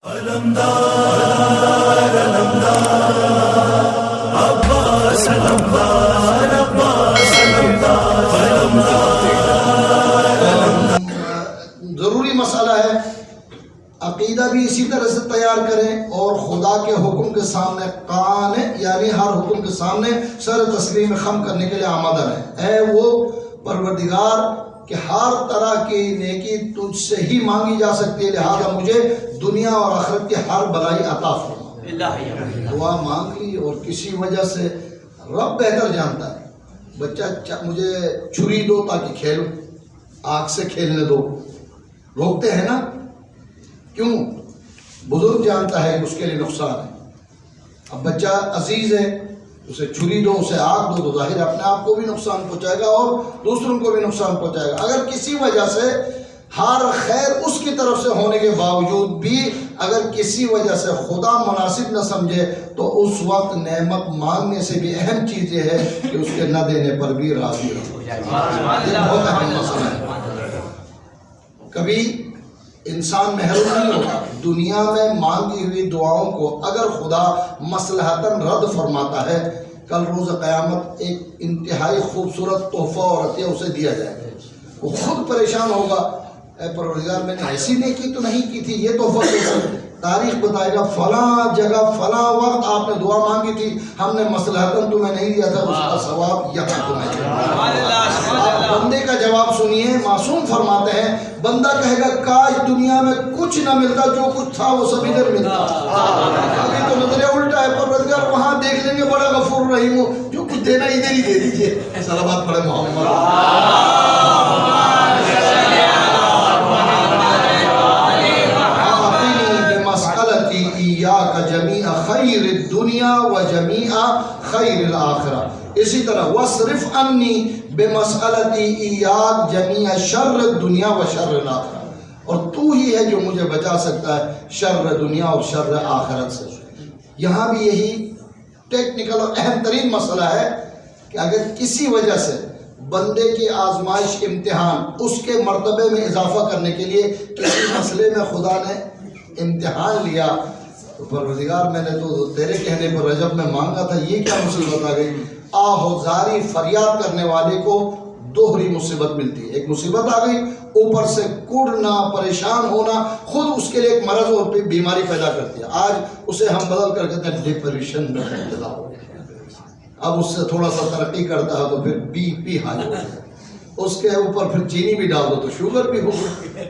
ضروری مسئلہ ہے، عقیدہ بھی اسی طرح سے تیار کریں اور خدا کے حکم کے سامنے قانع، یعنی ہر حکم کے سامنے سر تسلیم خم کرنے کے لیے آمادہ رہیں۔ اے وہ پروردگار کہ ہر طرح کی نیکی تجھ سے ہی مانگی جا سکتی ہے، لہذا مجھے دنیا اور آخرت کی ہر بلائی عطا فرما۔ دعا مانگ لی اور کسی وجہ سے رب بہتر جانتا ہے، بچہ مجھے چھری دو تاکہ کھیلوں، آگ سے کھیلنے دو، روکتے ہیں نا، کیوں؟ بزرگ جانتا ہے کہ اس کے لیے نقصان ہے۔ اب بچہ عزیز ہے، اسے چھری دو، اسے آگ دو، تو ظاہر اپنے آپ کو بھی نقصان پہنچائے گا اور دوسروں کو بھی نقصان پہنچائے گا۔ اگر کسی وجہ سے ہر خیر اس کی طرف سے ہونے کے باوجود بھی اگر کسی وجہ سے خدا مناسب نہ سمجھے تو اس وقت نعمت مانگنے سے بھی اہم چیز یہ ہے کہ اس کے نہ دینے پر بھی راضی رہو۔ یہ بہت اہم مسئلہ ہے۔ کبھی انسان محروم نہیں ہوتا، دنیا میں مانگی ہوئی دعاؤں کو اگر خدا مصلحتاً رد فرماتا ہے، کل روز قیامت ایک انتہائی خوبصورت تحفہ اور عطیہ اسے دیا جائے گا۔ وہ خود پریشان ہوگا، اے پروردگار میں نے ایسی نیکی تو نہیں کی تھی، یہ تحفہ کیسا؟ تاریخ بتائے گا فلاں جگہ فلاں وقت آپ نے دعا مانگی تھی، ہم نے مصلحتاً تمہیں نہیں دیا تھا، اس کا ثواب یہاں تمہیں دیا۔ آپ بندے کا جواب سنیے، معصوم فرماتے ہیں بندہ کہے گا کاش دنیا میں کچھ نہ ملتا، جو کچھ تھا وہ سب ادھر ملتا۔ ابھی تو نظریہ الٹا ہے، پروردگار وہاں دیکھ لیں گے بڑا غفور رحیم ہو، جو کچھ دینا ادھر ہی دے دیجئے۔ صلوات پڑھے محمد۔ جمیع خیر الدنیا و جمیع خیر الآخرہ، اسی طرح وَاصْرِفْ عَنِّی بِمَسْأَلَتِی إِیَّاکَ جَمِیعَ شَرِّ الدُّنْیَا وَشَرِّ الْآخِرَةِ، اور تو ہی ہے جو مجھے بچا سکتا ہے شر دنیا اور شر آخرت سے۔ یہاں بھی یہی ٹیکنیکل اور اہم ترین مسئلہ ہے کہ اگر کسی وجہ سے بندے کی آزمائش امتحان اس کے مرتبے میں اضافہ کرنے کے لیے کسی مسئلے میں خدا نے امتحان لیا، تو پروردگار میں نے تو تیرے کہنے پر رجب میں مانگا تھا، یہ کیا مصیبت آ گئی؟ آہوزاری فریاد کرنے والے کو دوہری مصیبت ملتی ہے، ایک مصیبت آ گئی، اوپر سے کڑنا، پریشان ہونا خود اس کے لیے ایک مرض اور بیماری پیدا کرتی ہے۔ آج اسے ہم بدل کر کہتے ہیں ڈپریشن میں مبتلا ہو گیا، اب اس سے تھوڑا سا ترقی کرتا ہے تو پھر بی پی ہائی ہو گیا، اس کے اوپر پھر چینی بھی ڈال دو تو شوگر بھی ہو گئی۔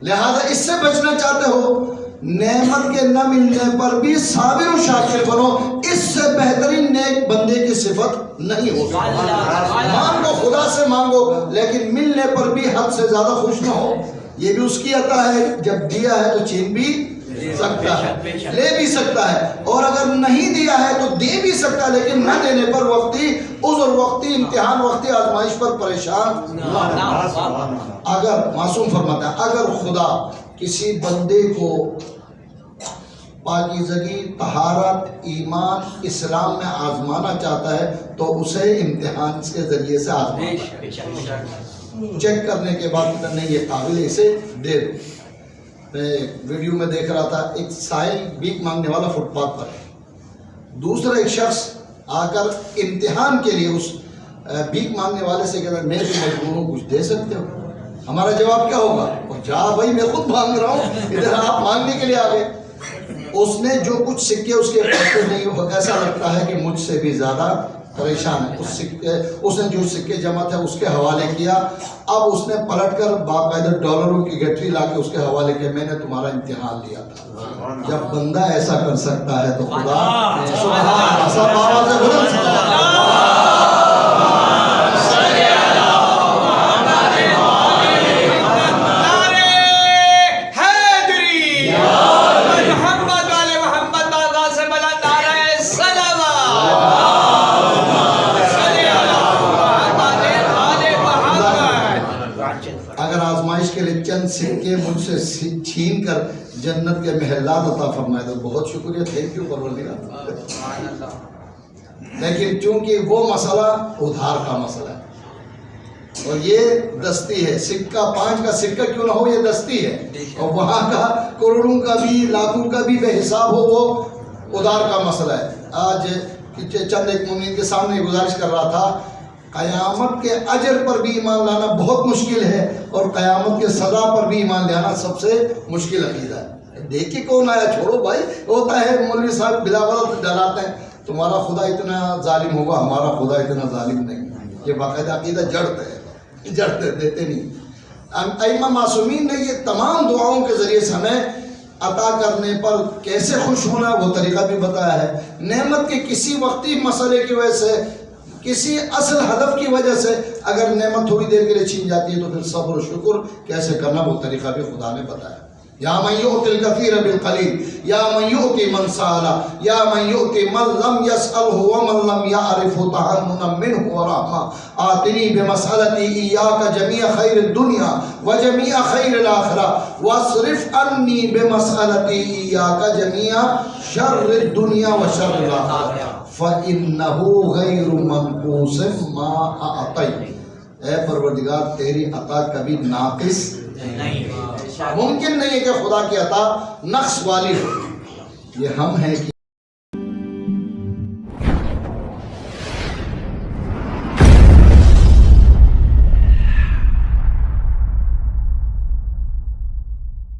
لہذا اس سے بچنا چاہتے ہو، نعمت کے نہ ملنے پر بھی صابر و شاکر بنو، اس سے بہترین نیک بندے کی صفت نہیں ہو سکتی۔ مانگو، خدا سے مانگو، لیکن ملنے پر بھی حد سے زیادہ خوش نہ ہو، یہ بھی اس کی عطا ہے، جب دیا ہے تو چھین بھی سکتا ہے، لے بھی سکتا ہے، اور اگر نہیں دیا ہے تو دے بھی سکتا ہے، لیکن نہ دینے پر وقتی عذر، وقتی امتحان، وقتی آزمائش پر پریشان نہ ہو۔ اگر معصوم فرماتا ہے اگر خدا کسی بندے کو پاکیزگی، طہارت، ایمان، اسلام میں آزمانا چاہتا ہے تو اسے امتحان کے ذریعے سے آزماتا ہے، چیک کرنے کے بعد نہیں یہ قابل ہے، اسے دے دو۔ میں ویڈیو میں دیکھ رہا تھا، ایک سائل بھیک مانگنے والا فٹ پاتھ پر ہے، دوسرا ایک شخص آ کر امتحان کے لیے اس بھیک مانگنے والے سے کہتا ہے میں بھی مجبور ہوں، کچھ دے سکتے ہو؟ ہمارا جواب کیا ہوگا؟ جا بھائی میں خود مانگ رہا ہوں، ادھر آپ مانگنے کے لیے آ گئے۔ اس نے جو کچھ سکے اس کے پاس نہیں ہو، ایسا لگتا ہے کہ مجھ سے بھی زیادہ پریشان ہے۔ اس نے جو سکے جمع تھے اس کے حوالے کیا، اب اس نے پلٹ کر باقاعدہ ڈالروں کی گٹھری لا کے اس کے حوالے کیا، میں نے تمہارا امتحان لیا تھا۔ جب بندہ ایسا کر سکتا ہے تو خدا چند سکے مجھ سے چھین کر جنت کے محلات عطا فرمائے تو بہت شکریہ، تھینک یو پروردگار۔ لیکن چونکہ وہ مسئلہ ادھار کا مسئلہ ہے اور یہ دستی ہے، سکہ 5 کا سکہ کیوں نہ ہو، یہ دستی ہے، اور وہاں کا کروڑوں کا بھی لاکھوں کا بھی بے حساب ہو، وہ ادار کا مسئلہ ہے۔ آج چند ایک مومن کے سامنے گزارش کر رہا تھا، قیامت کے اجر پر بھی ایمان لانا بہت مشکل ہے اور قیامت کے سزا پر بھی ایمان لانا سب سے مشکل عقیدہ ہے۔ دیکھیں کون آیا، چھوڑو بھائی، ہوتا ہے مولوی صاحب بلا وجہ ڈراتے ہیں تمہارا خدا اتنا ظالم ہوگا، ہمارا خدا اتنا ظالم نہیں۔ یہ باقاعدہ عقیدہ جڑتے دیتے نہیں۔ ائمہ معصومین نے یہ تمام دعاؤں کے ذریعے سے ہمیں عطا کرنے پر کیسے خوش ہونا وہ طریقہ بھی بتایا ہے۔ نعمت کے کسی وقتی مسئلے کی وجہ سے، کسی اصل ہدف کی وجہ سے اگر نعمت تھوڑی دیر کے لیے چھین جاتی ہے تو پھر صبر و شکر کیسے کرنا وہ طریقہ بھی خدا نے بتایا۔ یا من یؤتی الکثیر بالقلیل یا من یؤتی من سأل یا من یؤتی من لم یسألہ ومن لم یعرف تحننا منہ ورحمہ آتنی بمسألتی ایاک جمیع خیر الدنیا وجمیع خیر الآخرہ واصرف عنی بمسألتی ایاک جمیع شر الدنیا وشر الآخرہ فَإِنَّهُ غَيْرُ مَنْقُوسٍ مَا أَعْطَيْتَ۔ اے پروردگار تیری عطا کبھی ناقص نہیں، ممکن نہیں ہے کہ خدا کی عطا نقص والی ہو۔ یہ ہم ہیں کہ